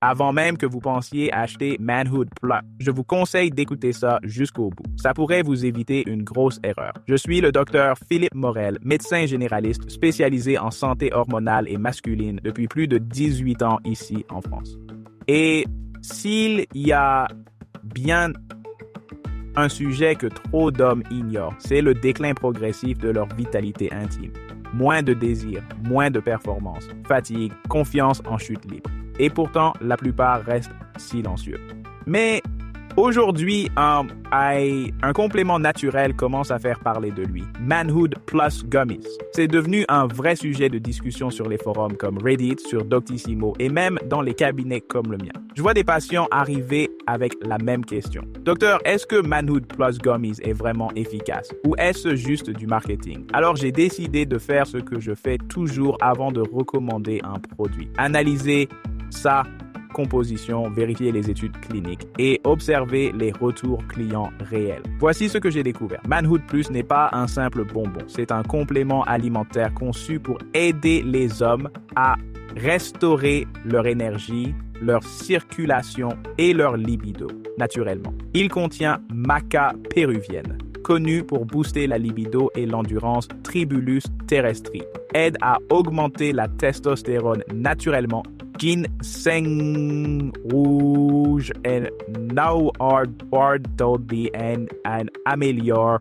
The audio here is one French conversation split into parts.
avant même que vous pensiez acheter Manhood Plus. Je vous conseille d'écouter ça jusqu'au bout. Ça pourrait vous éviter une grosse erreur. Je suis le docteur Philippe Morel, médecin généraliste spécialisé en santé hormonale et masculine depuis plus de 18 ans ici en France. Et s'il y a bien un sujet que trop d'hommes ignorent, c'est le déclin progressif de leur vitalité intime. Moins de désir, moins de performance, fatigue, confiance en chute libre. Et pourtant, la plupart restent silencieux. Mais aujourd'hui, un complément naturel commence à faire parler de lui. Manhood Plus Gummies. C'est devenu un vrai sujet de discussion sur les forums comme Reddit, sur Doctissimo et même dans les cabinets comme le mien. Je vois des patients arriver avec la même question. Docteur, est-ce que Manhood Plus Gummies est vraiment efficace ou est-ce juste du marketing? Alors j'ai décidé de faire ce que je fais toujours avant de recommander un produit. Analyser sa composition, vérifier les études cliniques et observer les retours clients réels. Voici ce que j'ai découvert. Manhood Plus n'est pas un simple bonbon. C'est un complément alimentaire conçu pour aider les hommes à restaurer leur énergie, leur circulation et leur libido, naturellement. Il contient maca péruvienne, connue pour booster la libido et l'endurance Tribulus terrestri, aide à augmenter la testostérone naturellement. Ginseng rouge and now Bartholdi and améliore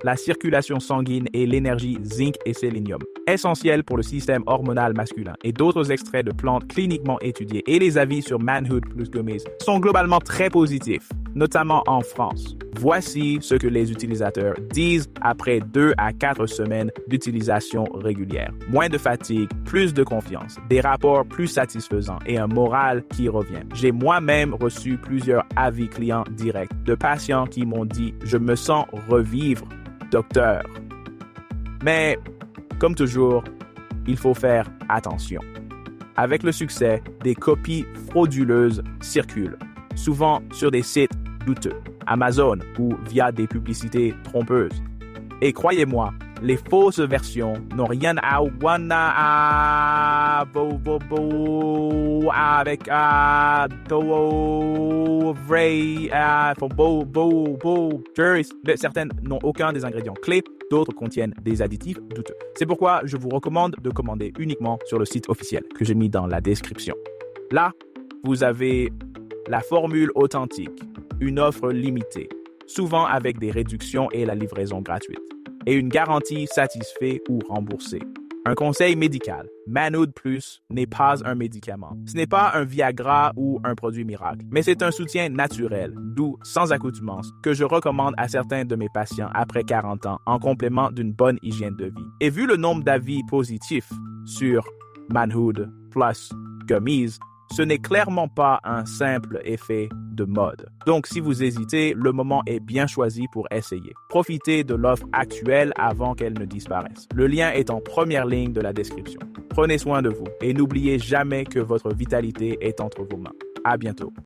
la circulation sanguine et l'énergie zinc et sélénium, essentiels pour le système hormonal masculin, et d'autres extraits de plantes cliniquement étudiés et les avis sur Manhood Plus Gummies sont globalement très positifs, notamment en France. Voici ce que les utilisateurs disent après 2 à 4 semaines d'utilisation régulière. Moins de fatigue, plus de confiance, des rapports plus satisfaisants et un moral qui revient. J'ai moi-même reçu plusieurs avis clients directs de patients qui m'ont dit « Je me sens revivre, docteur ». Mais, comme toujours, il faut faire attention. Avec le succès, des copies frauduleuses circulent, souvent sur des sites douteux, Amazon ou via des publicités trompeuses. Et croyez-moi, les fausses versions n'ont rien à voir avec certaines n'ont aucun des ingrédients clés, d'autres contiennent des additifs douteux. C'est pourquoi je vous recommande de commander uniquement sur le site officiel que j'ai mis dans la description. Là, vous avez la formule authentique, une offre limitée, souvent avec des réductions et la livraison gratuite, et une garantie satisfait ou remboursée. Un conseil médical, Manhood Plus n'est pas un médicament. Ce n'est pas un Viagra ou un produit miracle, mais c'est un soutien naturel, doux, sans accoutumance, que je recommande à certains de mes patients après 40 ans en complément d'une bonne hygiène de vie. Et vu le nombre d'avis positifs sur Manhood Plus Gummies, ce n'est clairement pas un simple effet de mode. Donc, si vous hésitez, le moment est bien choisi pour essayer. Profitez de l'offre actuelle avant qu'elle ne disparaisse. Le lien est en première ligne de la description. Prenez soin de vous et n'oubliez jamais que votre vitalité est entre vos mains. À bientôt.